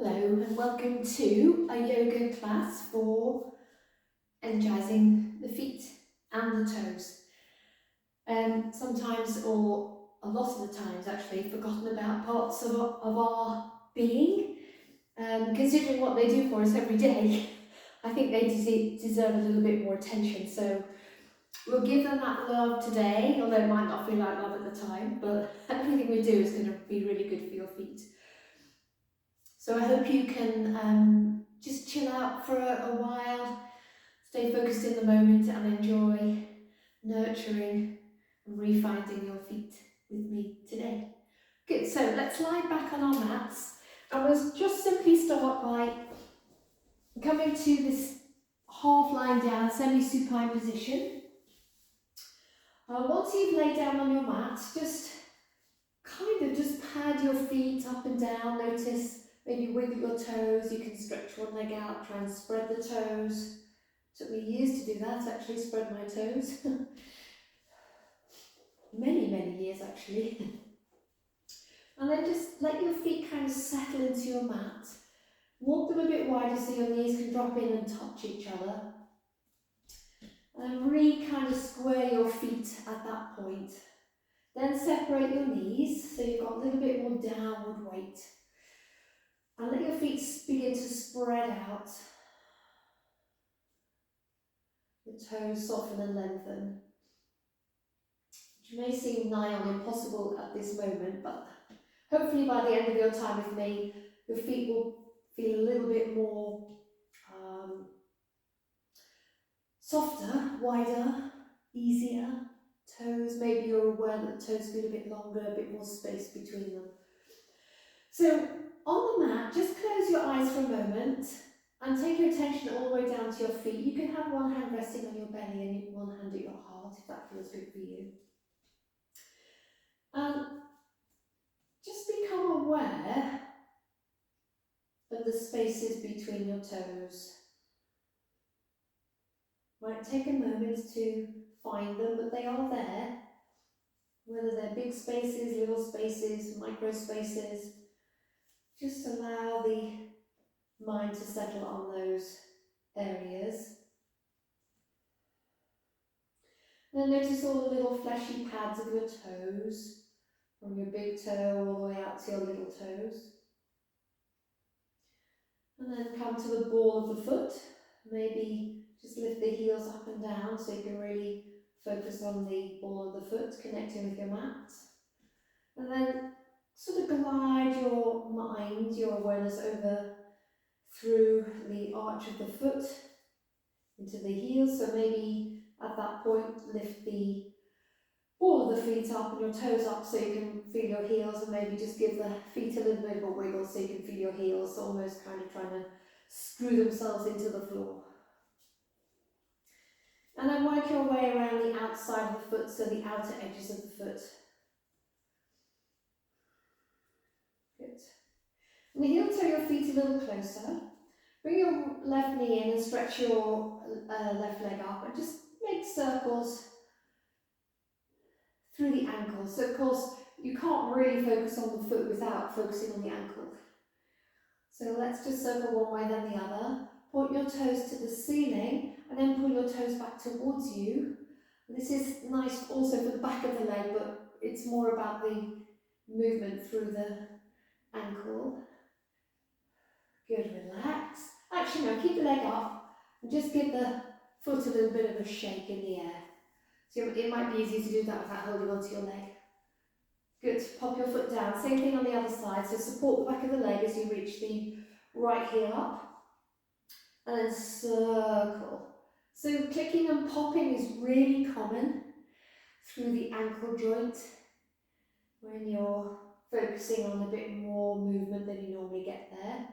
Hello and welcome to a yoga class for energizing the feet and the toes. Sometimes, or a lot of the times actually, forgotten about parts of our being. Considering what they do for us every day, I think they deserve a little bit more attention. So we'll give them that love today, although it might not feel like love at the time, but everything we do is going to be really good for your feet. So I hope you can just chill out for a while, stay focused in the moment and enjoy nurturing and refinding your feet with me today. Good, so let's lie back on our mats and we'll just simply start by coming to this half lying down, semi-supine position. Once you've laid down on your mat, just pad your feet up and down, notice. Maybe wiggle your toes, you can stretch one leg out, try and spread the toes. Took me years to do that, actually, spread my toes. many years, actually. And then just let your feet kind of settle into your mat. Walk them a bit wider so your knees can drop in and touch each other. And really kind of square your feet at that point. Then separate your knees so you've got a little bit more downward weight. And let your feet begin to spread out. The toes soften and lengthen. Which may seem nigh on impossible at this moment, but hopefully by the end of your time with me, your feet will feel a little bit more softer, wider, easier. Toes, maybe you're aware that toes feel a bit longer, a bit more space between them. So on the mat, just close your eyes for a moment and take your attention all the way down to your feet. You can have one hand resting on your belly and one hand at your heart if that feels good for you. And just become aware of the spaces between your toes. Might take a moment to find them, but they are there. Whether they're big spaces, little spaces, micro spaces, just allow the mind to settle on those areas. Then notice all the little fleshy pads of your toes, from your big toe all the way out to your little toes. And then come to the ball of the foot. Maybe just lift the heels up and down so you can really focus on the ball of the foot, connecting with your mat. And then sort of glide your mind, your awareness over through the arch of the foot into the heels. So maybe at that point lift the ball of the feet up and your toes up so you can feel your heels, and maybe just give the feet a little bit of a wiggle so you can feel your heels almost kind of trying to screw themselves into the floor. And then work your way around the outside of the foot, so the outer edges of the foot. Good. And heel toe your feet a little closer. Bring your left knee in and stretch your left leg up and just make circles through the ankle. So of course you can't really focus on the foot without focusing on the ankle. So let's just circle one way then the other. Point your toes to the ceiling and then pull your toes back towards you. This is nice also for the back of the leg, but it's more about the movement through the ankle. Good, relax. Actually no, keep the leg up and just give the foot a little bit of a shake in the air. So it might be easy to do that without holding onto your leg. Good, pop your foot down. Same thing on the other side. So support the back of the leg as you reach the right heel up. And then circle. So clicking and popping is really common through the ankle joint when you're focusing on a bit more movement than you normally get there.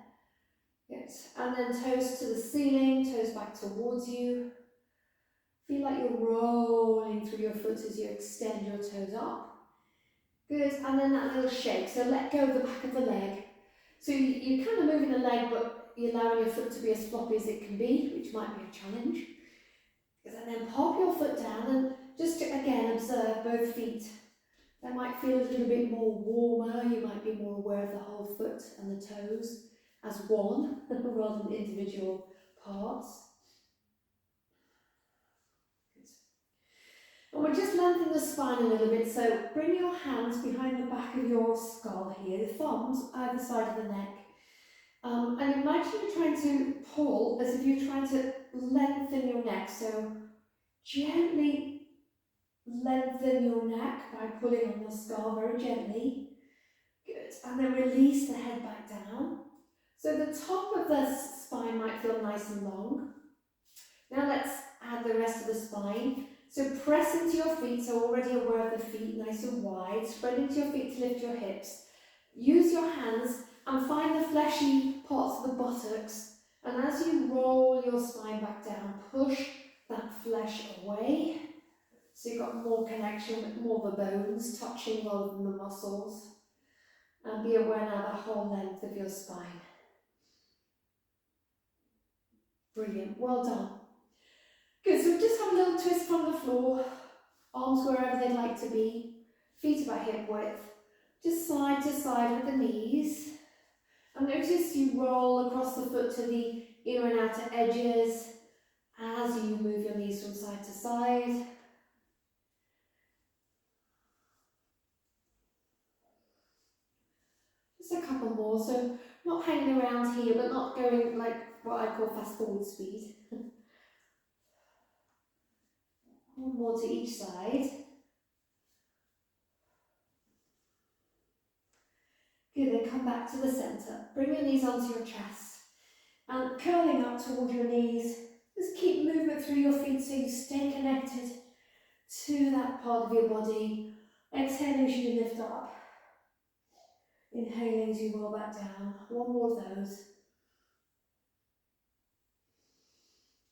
Good. And then toes to the ceiling, toes back towards you. Feel like you're rolling through your foot as you extend your toes up. Good, and then that little shake. So let go of the back of the leg. So you're kind of moving the leg, but you're allowing your foot to be as floppy as it can be, which might be a challenge. And then pop your foot down and just again observe both feet. They might feel a little bit more warmer. You might be more aware of the whole foot and the toes. as one rather than individual parts. And we'll just lengthen the spine a little bit, so bring your hands behind the back of your skull here, the thumbs either side of the neck. And imagine you're trying to pull as if you're trying to lengthen your neck, so gently lengthen your neck by pulling on the skull very gently. Good, and then release the head back down. So the top of the spine might feel nice and long. Now let's add the rest of the spine. So press into your feet, so already aware of the feet, nice and wide. Spread into your feet to lift your hips. Use your hands and find the fleshy parts of the buttocks. And as you roll your spine back down, push that flesh away. So you've got more connection with more of the bones touching rather than the muscles. And be aware now the whole length of your spine. Brilliant, well done. Good, so just have a little twist from the floor, arms wherever they'd like to be, feet about hip width, just side to side with the knees. And notice you roll across the foot to the inner and outer edges as you move your knees from side to side. Just a couple more, so not hanging around here, but not going like what I call fast forward speed. One more to each side. Good, then come back to the centre. Bring your knees onto your chest. And curling up toward your knees, just keep movement through your feet so you stay connected to that part of your body. Exhaling as you lift up. Inhaling as you roll back down. One more of those.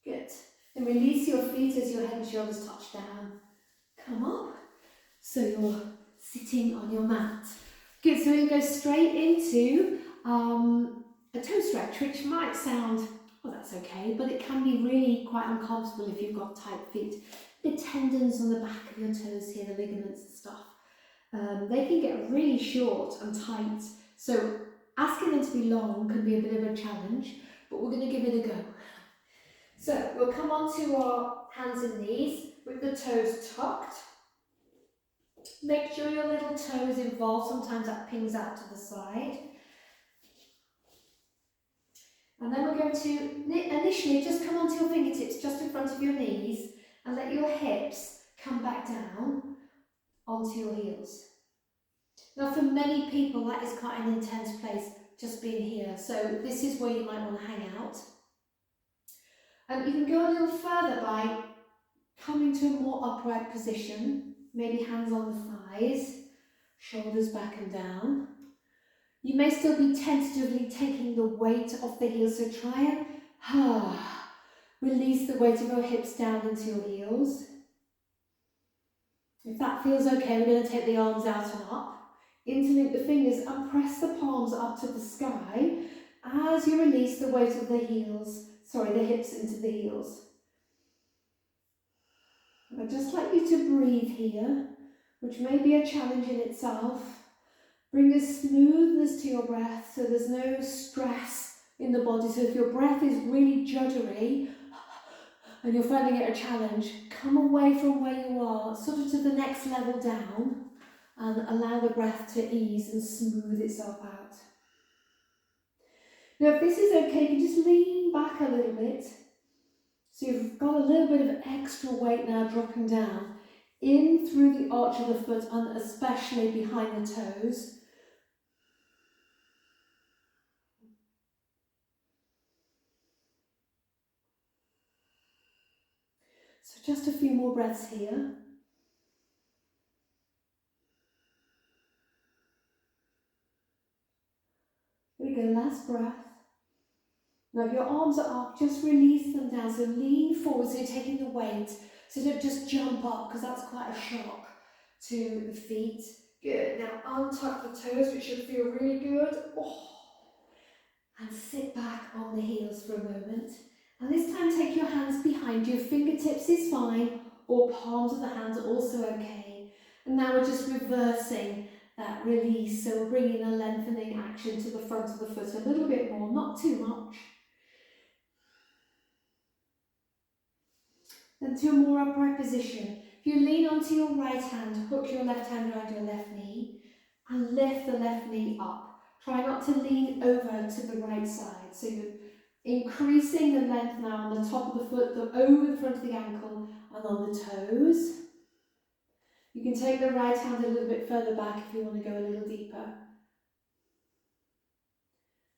Good. And release your feet as your head and shoulders touch down. Come up. So you're sitting on your mat. Good, so we're going to go straight into a toe stretch, which might sound, well, that's okay, but it can be really quite uncomfortable if you've got tight feet. The tendons on the back of your toes here, the ligaments and stuff, they can get really short and tight. So asking them to be long can be a bit of a challenge, but we're going to give it a go. So we'll come onto our hands and knees with the toes tucked. Make sure your little toe is involved, sometimes that pings out to the side. And then we're going to initially just come onto your fingertips just in front of your knees and let your hips come back down onto your heels. Now for many people that is quite an intense place, just being here, so this is where you might want to hang out. And you can go a little further by coming to a more upright position, maybe hands on the thighs, shoulders back and down. You may still be tentatively taking the weight off the heels, so try and release the weight of your hips down into your heels. If that feels okay, we're going to take the arms out and up, interlink the fingers and press the palms up to the sky as you release the weight of the the hips into the heels. I'd just like you to breathe here, which may be a challenge in itself. Bring a smoothness to your breath so there's no stress in the body. So if your breath is really juddery and you're finding it a challenge, come away from where you are, sort of to the next level down, and allow the breath to ease and smooth itself out. Now if this is okay, you can just lean back a little bit. So you've got a little bit of extra weight now dropping down in through the arch of the foot and especially behind the toes. So just a few more breaths here. Here we go, last breath. Now if your arms are up, just release them down. So lean forward so you're taking the weight. So don't just jump up because that's quite a shock to the feet. Good. Now untuck the toes, which should feel really good. And sit back on the heels for a moment. And this time take your hands behind you. Fingertips is fine, or palms of the hands are also okay. And now we're just reversing that release. So we're bringing a lengthening action to the front of the foot a little bit more, not too much. Then to a more upright position. If you lean onto your right hand, hook your left hand around your left knee and lift the left knee up. Try not to lean over to the right side. So you're increasing the length now on the top of the foot, over the front of the ankle and on the toes. You can take the right hand a little bit further back if you want to go a little deeper.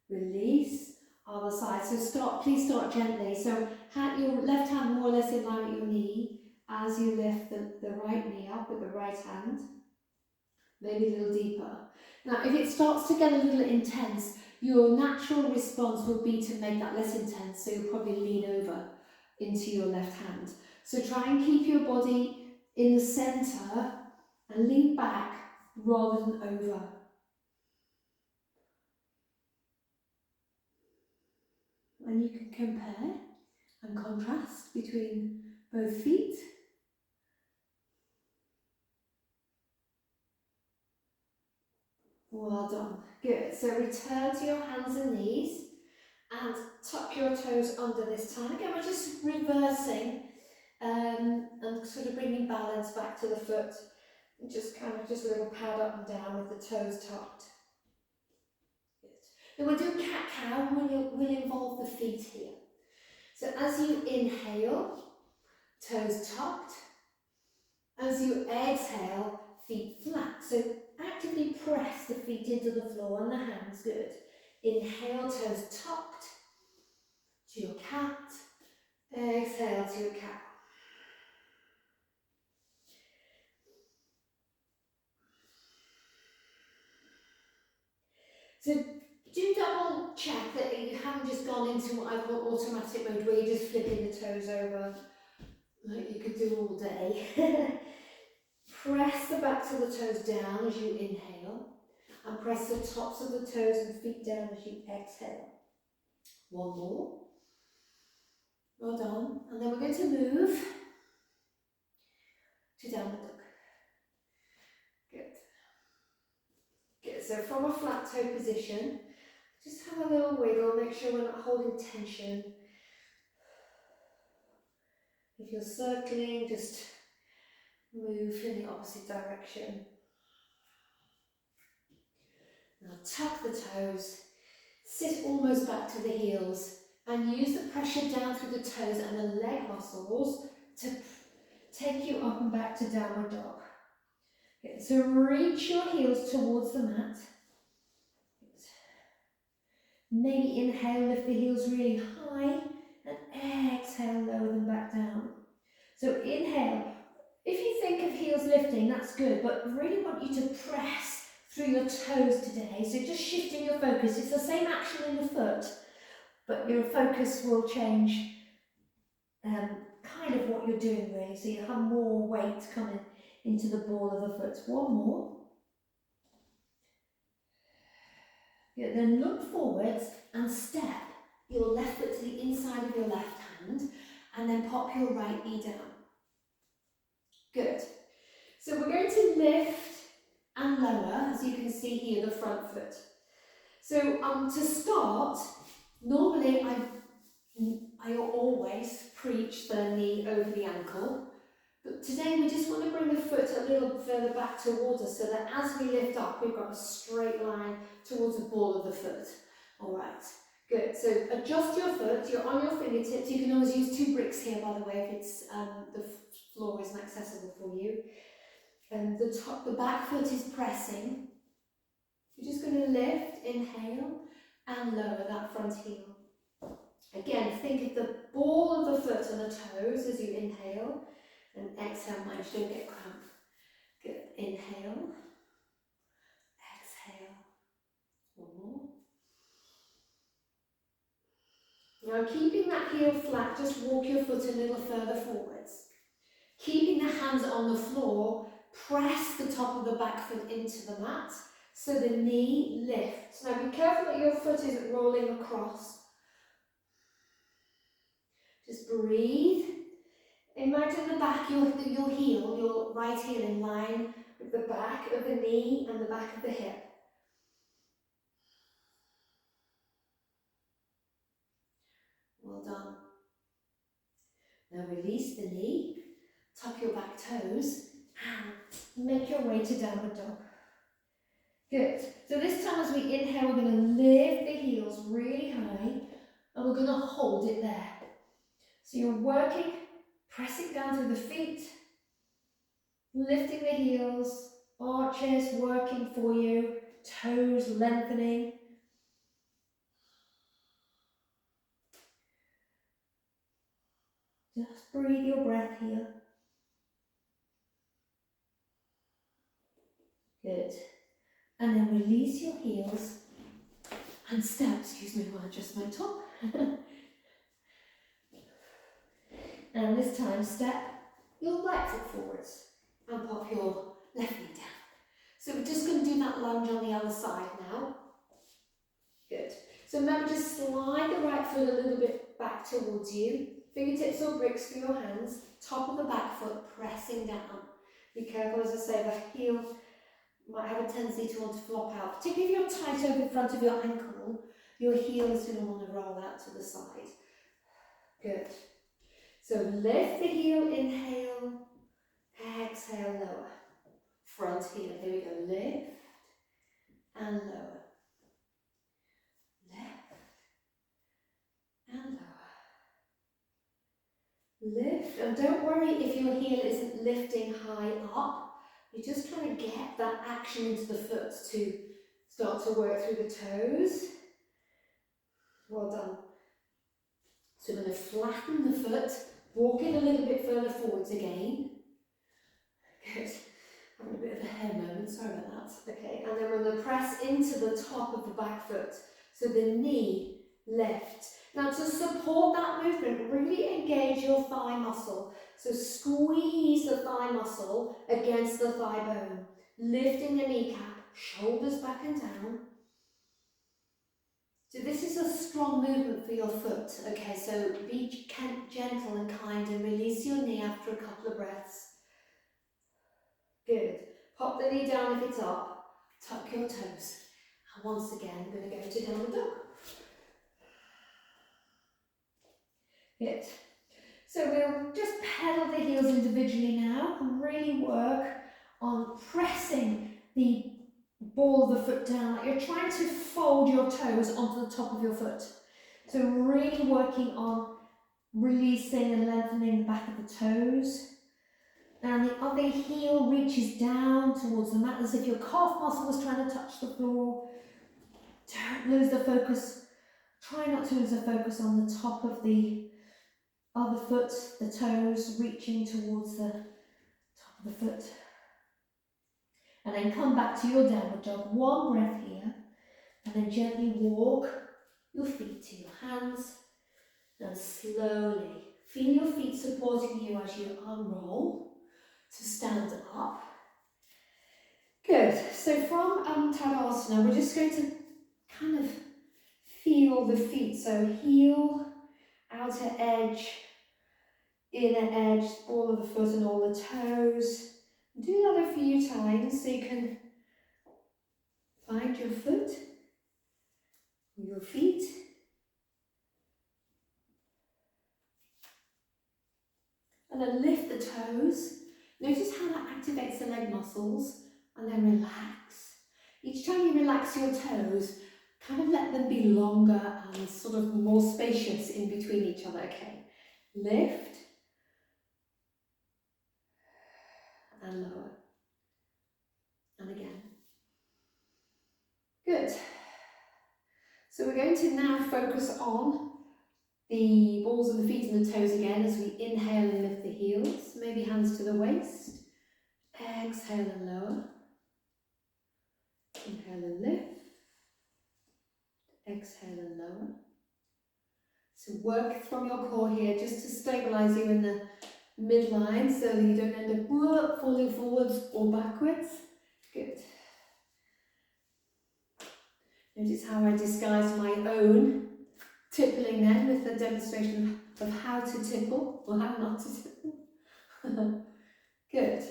Release. Other side. So please start gently. So your left hand more or less in line with your knee as you lift the right knee up with the right hand. Maybe a little deeper. Now, if it starts to get a little intense, your natural response will be to make that less intense. So you'll probably lean over into your left hand. So try and keep your body in the center and lean back rather than over. And you can compare and contrast between both feet. Well done. Good. So return to your hands and knees and tuck your toes under this time. Again, we're just reversing and sort of bringing balance back to the foot. Just kind of just a little pad up and down with the toes tucked. Good. Then we'll do cat-cow and we'll involve the feet here. So as you inhale, toes tucked. As you exhale, feet flat. So actively press the feet into the floor and the hands. Good. Inhale, toes tucked to your cat. Exhale to your cat. So do double check that you haven't just gone into what I call automatic mode, where you're just flipping the toes over like you could do all day. Press the backs of the toes down as you inhale and press the tops of the toes and feet down as you exhale. One more. Well done. And then we're going to move to downward dog. Good. Good. So from a flat toe position, just have a little wiggle, make sure we're not holding tension. If you're circling, just move in the opposite direction. Now tuck the toes, sit almost back to the heels, and use the pressure down through the toes and the leg muscles to take you up and back to downward dog. Okay, so reach your heels towards the mat. Maybe inhale, lift the heels really high, and exhale, lower them back down. So inhale. If you think of heels lifting, that's good, but really want you to press through your toes today. So just shifting your focus. It's the same action in the foot, but your focus will change kind of what you're doing really. So you have more weight coming into the ball of the foot. One more. Yeah, then look forwards and step your left foot to the inside of your left hand and then pop your right knee down. Good. So we're going to lift and lower, as you can see here, the front foot. So to start, normally I always preach the knee over the ankle, but today we just want to bring the foot a little further back towards us so that as we lift up, we've got a straight line towards the ball of the foot. All right, good. So adjust your foot, you're on your fingertips. You can always use 2 bricks here, by the way, if it's the floor isn't accessible for you. And the back foot is pressing. You're just going to lift, inhale, and lower that front heel. Again, think of the ball of the foot and the toes as you inhale, and exhale, mind you don't get cramp. Good. Inhale, exhale. One more. Now, keeping that heel flat, just walk your foot a little further forwards. Keeping the hands on the floor, press the top of the back foot into the mat so the knee lifts. Now be careful that your foot isn't rolling across. Just breathe. Imagine the back, your heel, your right heel in line with the back of the knee and the back of the hip. Well done. Now release the knee, tuck your back toes, and make your way to downward dog. Good. So this time as we inhale, we're going to lift the heels really high, and we're going to hold it there. So you're working, pressing down through the feet, lifting the heels, arches working for you, toes lengthening. Just breathe your breath here. Good. And then release your heels and step, excuse me while I adjust my top. And this time step your right foot forwards and pop your left knee down. So we're just going to do that lunge on the other side now. Good. So remember to slide the right foot a little bit back towards you. Fingertips or bricks for your hands. Top of the back foot pressing down. Be careful, as I say, the heel might have a tendency to want to flop out. Particularly if you're tight over the front of your ankle, your heel is going to want to roll out to the side. Good. So lift the heel, inhale, exhale, lower. Front heel, here we go, lift and lower. Lift and lower. Lift, and don't worry if your heel isn't lifting high up. You're just trying to get that action into the foot to start to work through the toes. Well done. So we're going to flatten the foot, walk it a little bit further forwards again. Good. Having a bit of a hair moment, sorry about that. Okay, and then we're going to press into the top of the back foot. So the knee left. Now to support that movement, really engage your thigh muscle. So squeeze the thigh muscle against the thigh bone. Lifting the kneecap, shoulders back and down. So this is a strong movement for your foot. Okay, so be gentle and kind and release your knee after a couple of breaths. Good. Pop the knee down if it's up. Tuck your toes. And once again, we're going to go to downward dog. Good. So we'll just pedal the heels individually now and really work on pressing the ball of the foot down. Like you're trying to fold your toes onto the top of your foot. So really working on releasing and lengthening the back of the toes. And the other heel reaches down towards the mat as if your calf muscle was trying to touch the floor. Don't lose the focus. Try not to lose the focus on the top of the other foot, the toes reaching towards the top of the foot. And then come back to your downward dog. One breath here. And then gently walk your feet to your hands. And slowly feel your feet supporting you as you unroll to stand up. Good. So from Tadasana, we're just going to kind of feel the feet. So heel, outer edge, inner edge, all of the foot and all the toes. Do that a few times so you can find your foot, your feet. And then lift the toes. Notice how that activates the leg muscles, and then relax. Each time you relax your toes, kind of let them be longer and sort of more spacious in between each other, okay? Lift and lower. And again. Good. So we're going to now focus on the balls of the feet and the toes again as we inhale and lift the heels. Maybe hands to the waist. Exhale and lower. Inhale and lift. Exhale and lower. So work from your core here just to stabilise you in the midline so that you don't end up falling forwards or backwards. Good. Notice how I disguised my own tippling then with the demonstration of how to tipple or how not to tipple. Good.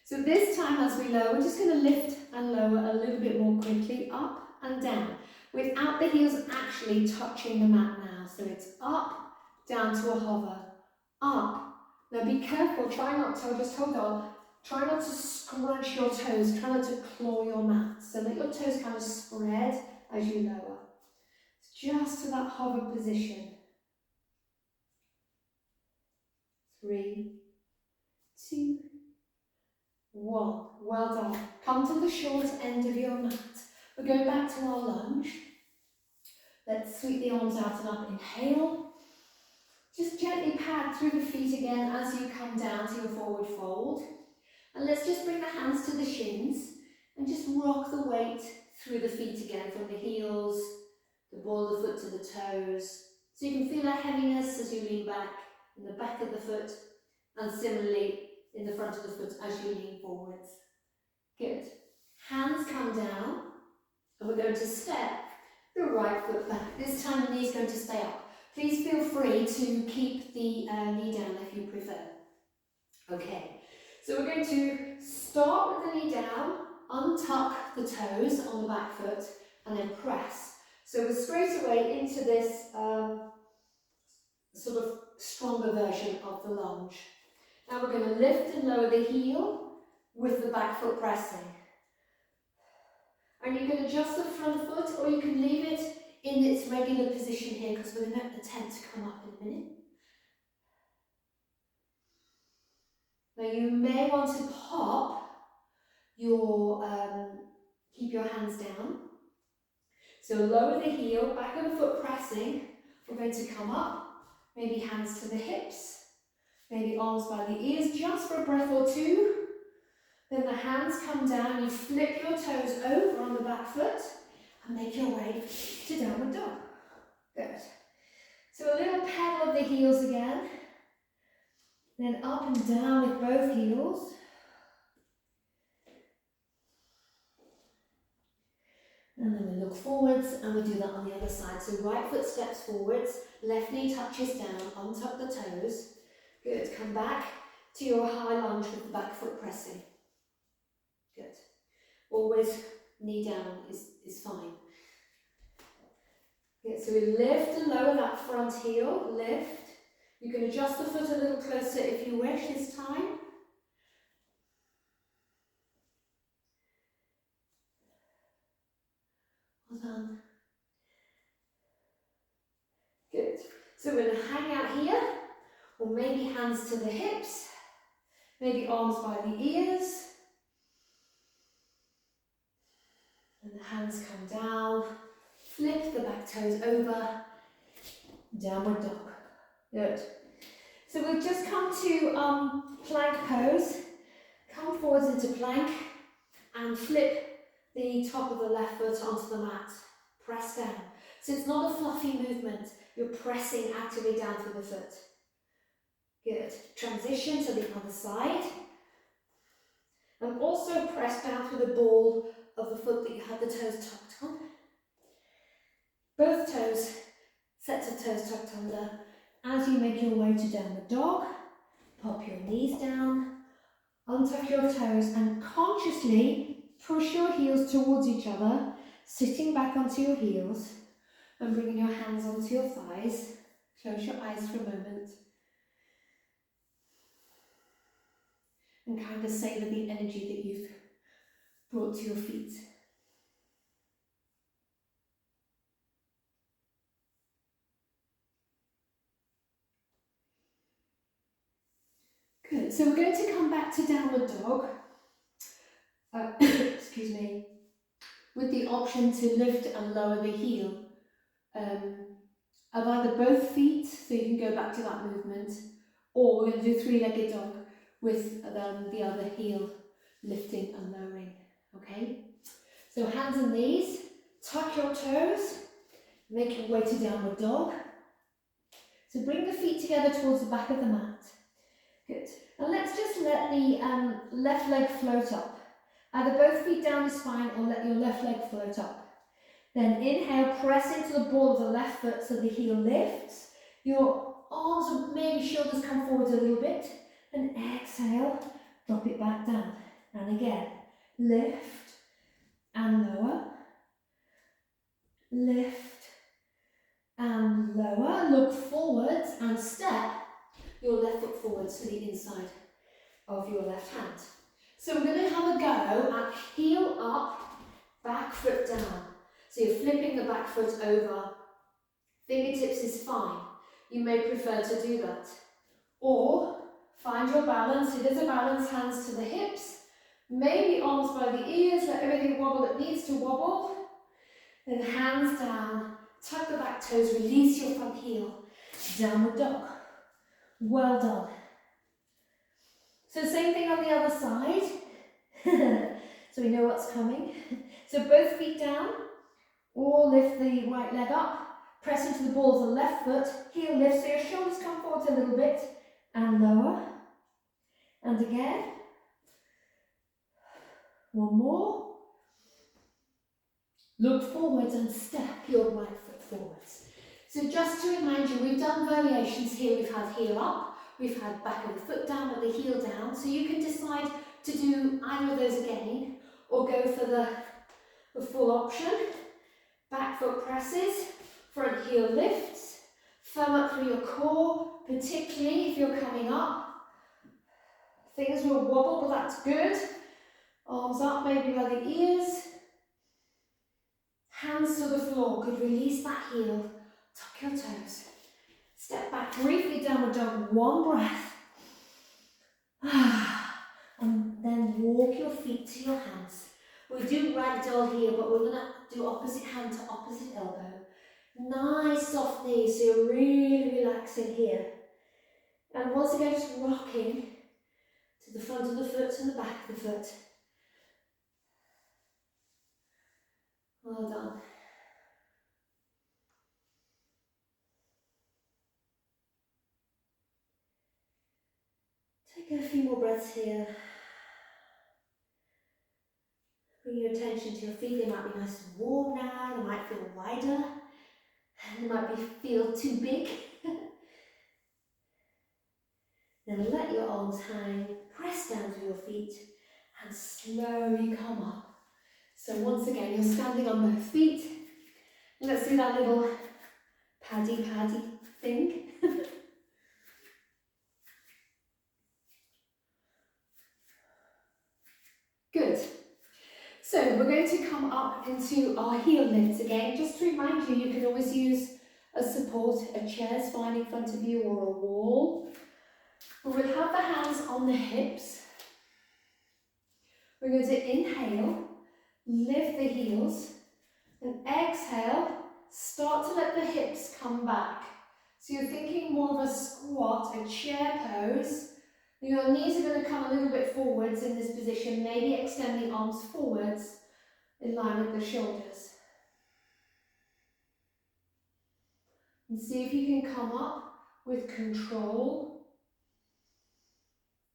So this time as we lower, we're just going to lift and lower a little bit more quickly, up and down, without the heels actually touching the mat now. So it's up, down to a hover, up. Now be careful, try not to, just hold on, try not to scrunch your toes, try not to claw your mat. So let your toes kind of spread as you lower. Just to that hover position. 3, 2, 1. Well done. Come to the short end of your mat. We're going back to our lunge. Let's sweep the arms out and up. Inhale. Just gently pad through the feet again as you come down to your forward fold. And let's just bring the hands to the shins and just rock the weight through the feet again, from the heels, the ball of the foot to the toes. So you can feel that heaviness as you lean back in the back of the foot, and similarly in the front of the foot as you lean forwards. Good. Hands come down, and we're going to step the right foot back. This time the knee's going to stay up. Please feel free to keep the knee down if you prefer. Okay, so we're going to start with the knee down, untuck the toes on the back foot, and then press. So we're straight away into this sort of stronger version of the lunge. Now we're going to lift and lower the heel with the back foot pressing. And you can adjust the front foot, or you can leave it in its regular position here, because we're going to attempt to come up in a minute. Now you may want to pop your, keep your hands down. So lower the heel, back of the foot pressing. We're going to come up, maybe hands to the hips, maybe arms by the ears, just for a breath or two. Then the hands come down, you flip your toes over on the back foot and make your way to downward dog. Good. So a little pedal of the heels again. Then up and down with both heels. And then we look forwards and we do that on the other side. So right foot steps forwards, left knee touches down, untuck the toes. Good. Come back to your high lunge with the back foot pressing. Good. Always knee down is fine. Good. So we lift and lower that front heel, lift. You can adjust the foot a little closer if you wish this time. Well done. Good. So we're going to hang out here, or maybe hands to the hips, maybe arms by the ears. And the hands come down, flip the back toes over, downward dog. Good. So we've just come to plank pose. Come forwards into plank and flip the top of the left foot onto the mat. Press down. So it's not a fluffy movement. You're pressing actively down through the foot. Good. Transition to the other side. And also press down through the ball of the foot that you had the toes tucked on. Both toes, sets of toes tucked under. As you make your way to downward dog, pop your knees down, untuck your toes and consciously push your heels towards each other, sitting back onto your heels and bringing your hands onto your thighs. Close your eyes for a moment and kind of savor the energy that you've brought to your feet. Good, so we're going to come back to downward dog, excuse me, with the option to lift and lower the heel of either both feet, so you can go back to that movement, or we're going to do three-legged dog with the other heel lifting and lowering, okay? So hands and knees, tuck your toes, make your way to downward dog. So bring the feet together towards the back of the mat. Good. And let's just let the left leg float up. Either both feet down your spine or let your left leg float up. Then inhale, press into the ball of the left foot so the heel lifts. Your arms and maybe shoulders come forward a little bit. And exhale, drop it back down. And again, lift and lower, lift and lower. Look forwards and step your left foot forwards to the inside of your left hand. So we're going to have a go at heel up, back foot down. So you're flipping the back foot over. Fingertips is fine. You may prefer to do that. Or find your balance. It is a balance, hands to the hips. Maybe arms by the ears, let everything wobble that needs to wobble. Then hands down, tuck the back toes, release your front heel. Downward dog. Well done. So same thing on the other side. So we know what's coming. So both feet down, or lift the right leg up, press into the balls of the left foot, heel lift, so your shoulders come forward a little bit, and lower. And again. One more. Look forwards and step your right foot forwards. So just to remind you, we've done variations here. We've had heel up, we've had back of the foot down with the heel down. So you can decide to do either of those again, or go for the full option. Back foot presses, front heel lifts, thumb up through your core, particularly if you're coming up. Things will wobble, but that's good. Arms up, maybe by the ears. Hands to the floor, good, release that heel. Tuck your toes. Step back, briefly downward dog, one breath. And then walk your feet to your hands. We do ragdoll here, but we're going to do opposite hand to opposite elbow. Nice soft knees, so you're really relaxing here. And once again, just rocking to the front of the foot and the back of the foot. Well done. Take a few more breaths here. Bring your attention to your feet. They might be nice and warm now. They might feel wider. They might feel too big. Then let your arms hang. Press down to your feet and slowly come up. So once again, you're standing on both feet. Let's do that little paddy thing. Good. So we're going to come up into our heel lifts again. Just to remind you, you can always use a support, a chair's fine in front of you, or a wall. But we'll have the hands on the hips. We're going to inhale, lift the heels, and exhale, start to let the hips come back. So you're thinking more of a squat, a chair pose. Your knees are going to come a little bit forwards in this position, maybe extend the arms forwards in line with the shoulders. And see if you can come up with control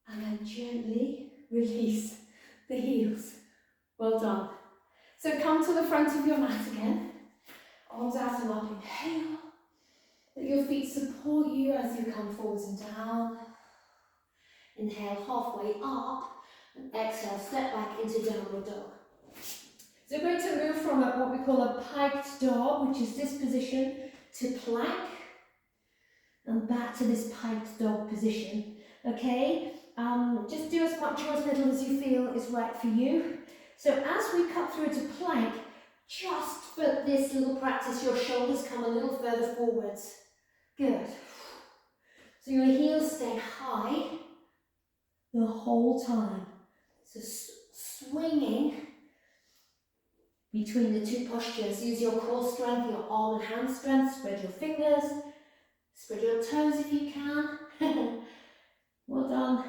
and then gently release the heels. Well done. So come to the front of your mat again. Arms out and up, inhale. Let your feet support you as you come forwards and down. Inhale halfway up and exhale, step back into downward dog. So we're going to move from what we call a piked dog, which is this position, to plank and back to this piked dog position. Okay, just do as much or as little as you feel is right for you. So as we cut through to plank, just for this little practice, your shoulders come a little further forwards. Good. So your heels stay high the whole time. So swinging between the two postures. Use your core strength, your arm and hand strength. Spread your fingers. Spread your toes if you can. Well done.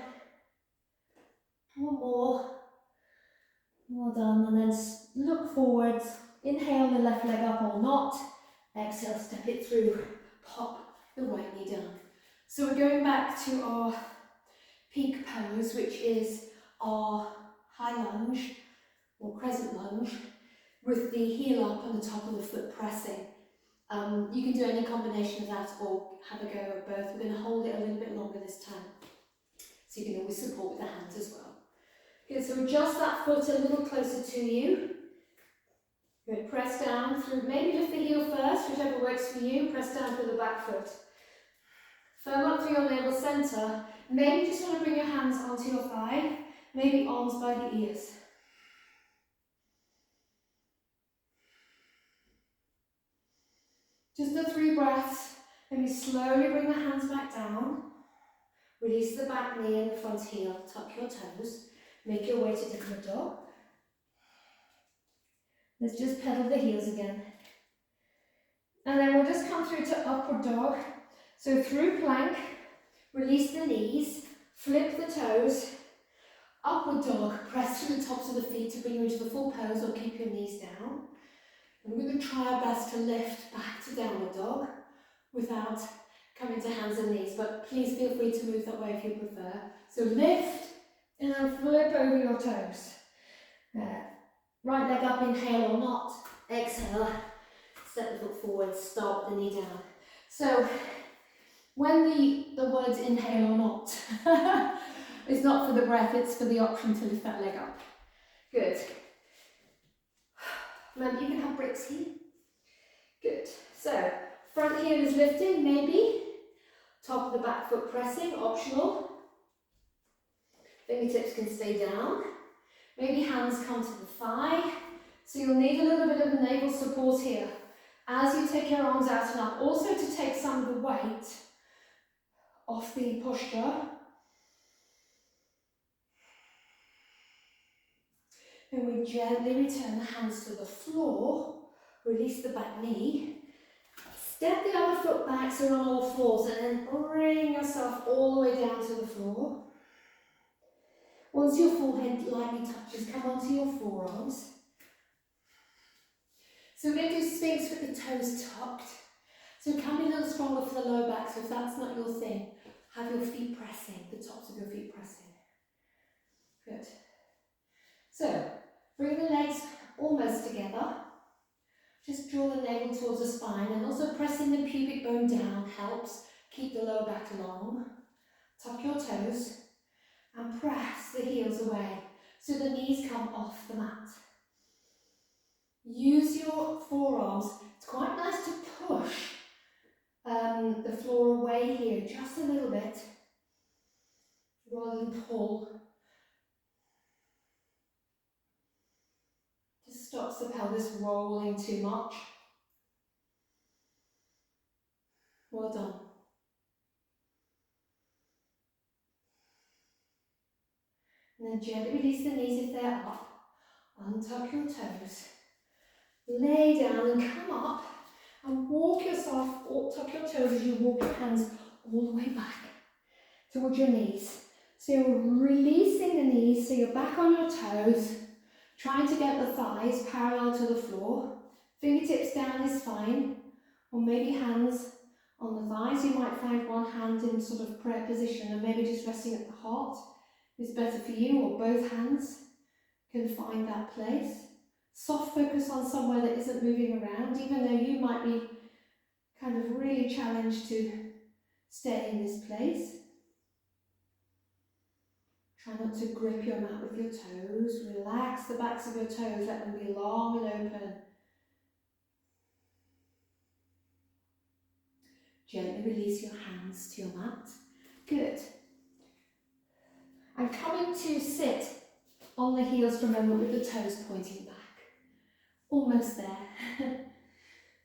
One more. Well done. And then look forwards. Inhale the left leg up or not. Exhale, step it through. Pop the right knee down. So we're going back to our peak pose, which is our high lunge or crescent lunge with the heel up and the top of the foot pressing. You can do any combination of that or have a go at both. We're going to hold it a little bit longer this time, so you can always support with the hands as well. Good, so adjust that foot a little closer to you. Good, press down through, maybe lift the heel first, whichever works for you. Press down through the back foot. Firm up through your navel centre. Maybe you just want to bring your hands onto your thigh, maybe arms by the ears. Just the 3 breaths. Maybe slowly bring the hands back down. Release the back knee and the front heel. Tuck your toes. Make your way to downward dog. Let's just pedal the heels again. And then we'll just come through to upward dog. So through plank, release the knees, flip the toes, upward dog, press through the tops of the feet to bring you into the full pose or keep your knees down. And we're going to try our best to lift back to downward dog without coming to hands and knees, but please feel free to move that way if you prefer. So lift and then flip over your toes. Right leg up, inhale or not. Exhale, step the foot forward, stop the knee down. So when the words inhale or not, it's not for the breath, it's for the option to lift that leg up. Good. Remember, you can have bricks here. Good. So front heel is lifting, maybe. Top of the back foot pressing, optional. Fingertips can stay down. Maybe hands come to the thigh. So you'll need a little bit of navel support here. As you take your arms out and up, also to take some of the weight off the posture. And we gently return the hands to the floor. Release the back knee. Step the other foot back so you're on all fours and then bring yourself all the way down to the floor. Once your forehead lightly touches, come onto your forearms. So we're going to do Sphinx with the toes tucked. So come in a little stronger for the lower back, so if that's not your thing, have your feet pressing, the tops of your feet pressing. Good. So bring the legs almost together. Just draw the navel towards the spine and also pressing the pubic bone down helps keep the lower back long. Tuck your toes and press the heels away so the knees come off the mat. Use your forearms. It's quite nice to push the floor away here just a little bit rather than pull. Just stops the pelvis rolling too much. Well done. And then gently release the knees if they're up. Untuck your toes. Lay down and come up and walk yourself, or tuck your toes as you walk your hands all the way back towards your knees. So you're releasing the knees, so you're back on your toes, trying to get the thighs parallel to the floor. Fingertips down is fine, or maybe hands on the thighs. You might find one hand in sort of prayer position and maybe just resting at the heart is better for you, or both hands can find that place. Soft focus on somewhere that isn't moving around, even though you might be kind of really challenged to stay in this place. Try not to grip your mat with your toes. Relax the backs of your toes, let them be long and open. Gently release your hands to your mat. Good. And coming to sit on the heels for a moment with the toes pointing back. Almost there.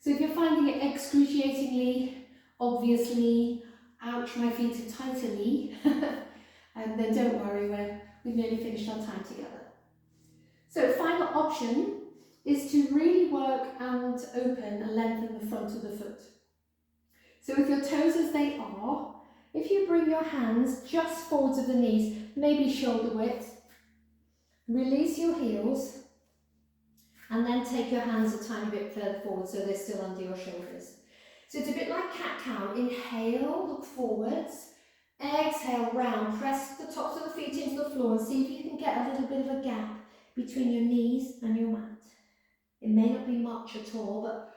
So if you're finding it excruciatingly, obviously, ouch, my feet are tightly, and then don't worry, we've nearly finished our time together. So final option is to really work and open and lengthen the front of the foot. So with your toes as they are, if you bring your hands just forwards of the knees, maybe shoulder width, release your heels, and then take your hands a tiny bit further forward so they're still under your shoulders. So it's a bit like cat-cow. Inhale, look forwards. Exhale, round. Press the tops of the feet into the floor and see if you can get a little bit of a gap between your knees and your mat. It may not be much at all, but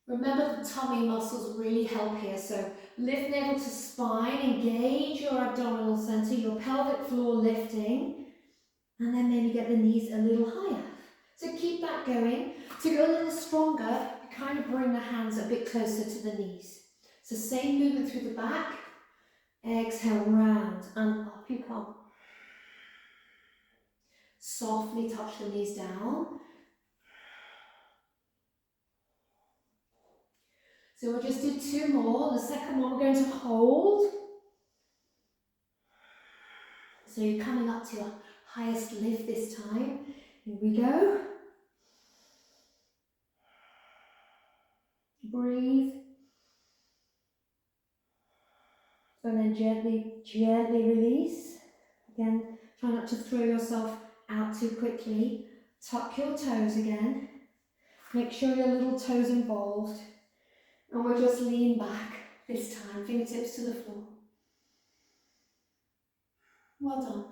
remember the tummy muscles really help here. So lift navel to spine, engage your abdominal center, your pelvic floor lifting, And then maybe get the knees a little higher. So keep that going. To go a little stronger, you kind of bring the hands a bit closer to the knees. So same movement through the back. Exhale, round and up you come. Softly touch the knees down. So we'll just do 2 more. The second one we're going to hold. So you're coming up to your highest lift this time. Here we go. Breathe. And then gently, gently release. Again, try not to throw yourself out too quickly. Tuck your toes again. Make sure your little toes involved. And we'll just lean back this time, fingertips to the floor. Well done.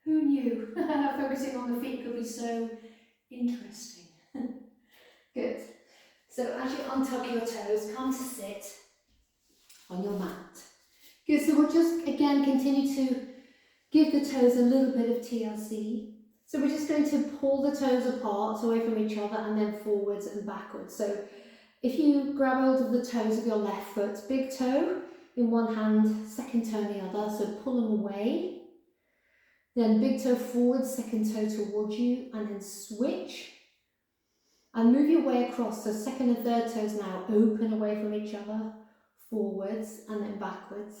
Who knew focusing on the feet could be so interesting? Good. So as you untuck your toes, come to sit on your mat. Good, so we'll just again continue to give the toes a little bit of TLC. So we're just going to pull the toes apart, away from each other, and then forwards and backwards. So if you grab hold of the toes of your left foot, big toe in one hand, second toe in the other, so pull them away. Then big toe forward, second toe towards you, and then switch. And move your way across, so second and third toes now open away from each other, forwards and then backwards.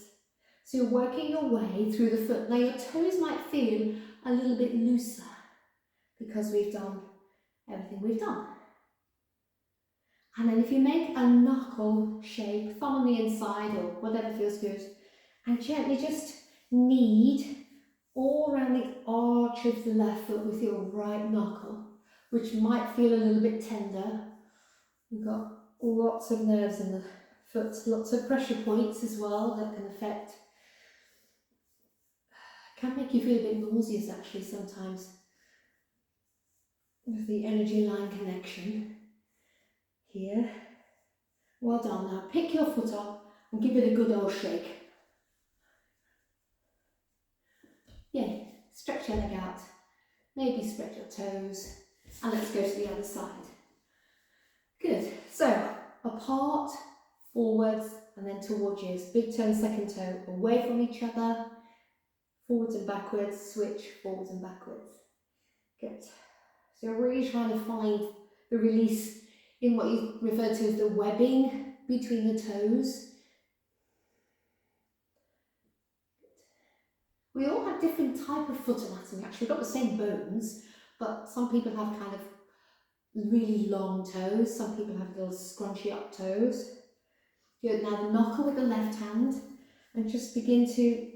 So you're working your way through the foot. Now your toes might feel a little bit looser because we've done everything we've done. And then if you make a knuckle shape, thumb on the inside or whatever feels good, and gently just knead all around the arch of the left foot with your right knuckle, which might feel a little bit tender. We've got lots of nerves in the foot, lots of pressure points as well that can affect, can make you feel a bit nauseous actually sometimes with the energy line connection here. Well done. Now pick your foot up and give it a good old shake. Yay. Stretch your leg out, maybe spread your toes, and let's go to the other side. Good. So apart, forwards, and then towards you. Big toe and second toe away from each other, forwards and backwards, switch, forwards and backwards. Good. So you're really trying to find the release in what you refer to as the webbing between the toes. We all have different type of foot anatomy actually. We've got the same bones, but some people have kind of really long toes, some people have little scrunchy up toes. Good, now knuckle with the left hand and just begin to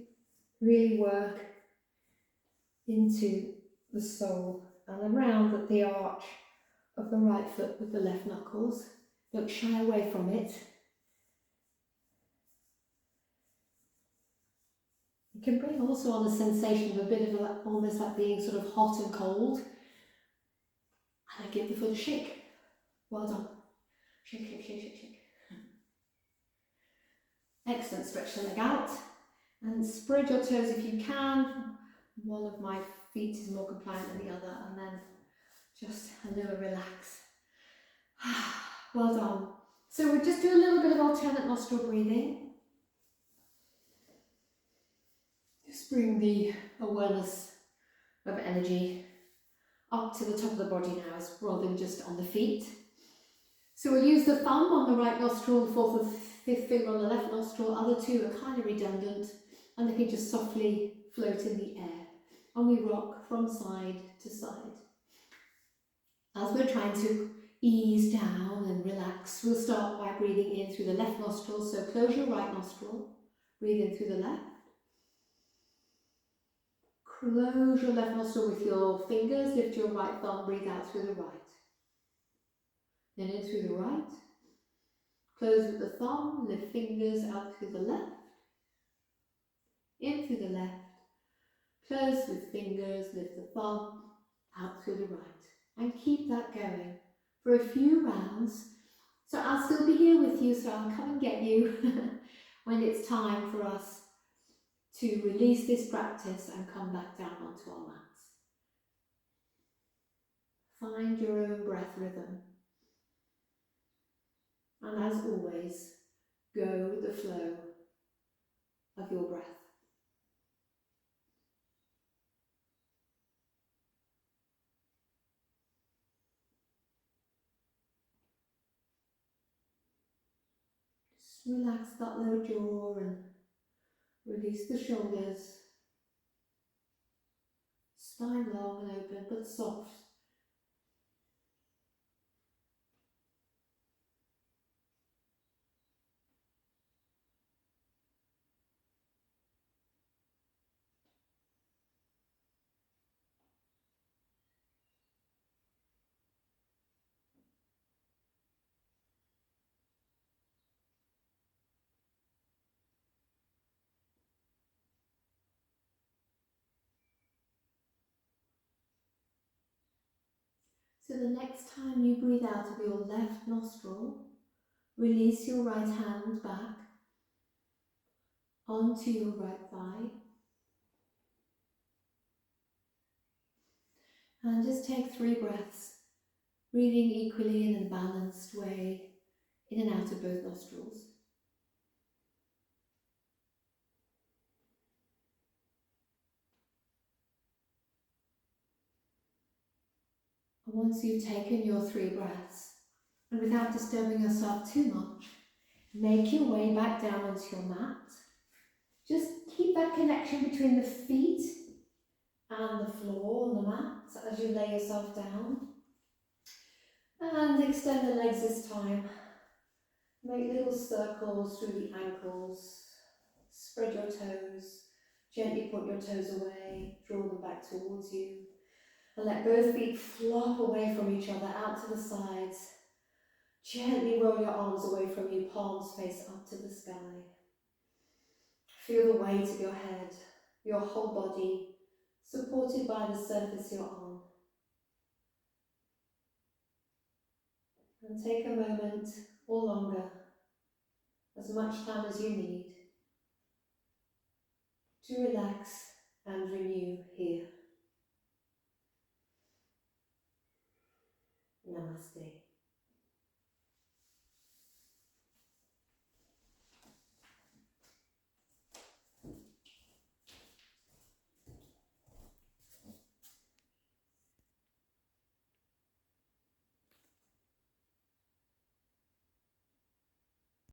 really work into the sole and around the arch of the right foot with the left knuckles. Don't shy away from it. You can bring also on the sensation of a bit of almost like being sort of hot and cold. And I give the foot a shake. Well done. Shake, shake, shake, shake, shake. Excellent. Stretch the leg out and spread your toes if you can. One of my feet is more compliant than the other, and then just a little relax. Well done. So we'll just do a little bit of alternate nostril breathing. Just bring the awareness of energy up to the top of the body now, rather than just on the feet. So we'll use the thumb on the right nostril, the fourth or fifth finger on the left nostril. Other two are kind of redundant, and they can just softly float in the air. And we rock from side to side. As we're trying to ease down and relax, we'll start by breathing in through the left nostril. So close your right nostril, breathe in through the left. Close your left nostril with your fingers, lift your right thumb, breathe out through the right. Then in through the right. Close with the thumb, lift fingers out through the left. In through the left. Close with fingers, lift the thumb, out through the right. And keep that going for a few rounds. So I'll still be here with you, so I'll come and get you. when it's time for us to release this practice and come back down onto our mats. Find your own breath rhythm. And as always, go with the flow of your breath. Just relax that low jaw and release the shoulders. Spine long and open, but soft. So the next time you breathe out of your left nostril, release your right hand back onto your right thigh. And just take 3 breaths, breathing equally in a balanced way, in and out of both nostrils. And once you've taken your 3 breaths, and without disturbing yourself too much, make your way back down onto your mat. Just keep that connection between the feet and the floor on the mat as you lay yourself down. And extend the legs this time. Make little circles through the ankles. Spread your toes. Gently point your toes away. Draw them back towards you. And let both feet flop away from each other out to the sides. Gently roll your arms away from you, palms face up to the sky. Feel the weight of your head, your whole body, supported by the surface you're on. And take a moment or longer, as much time as you need, to relax and renew here.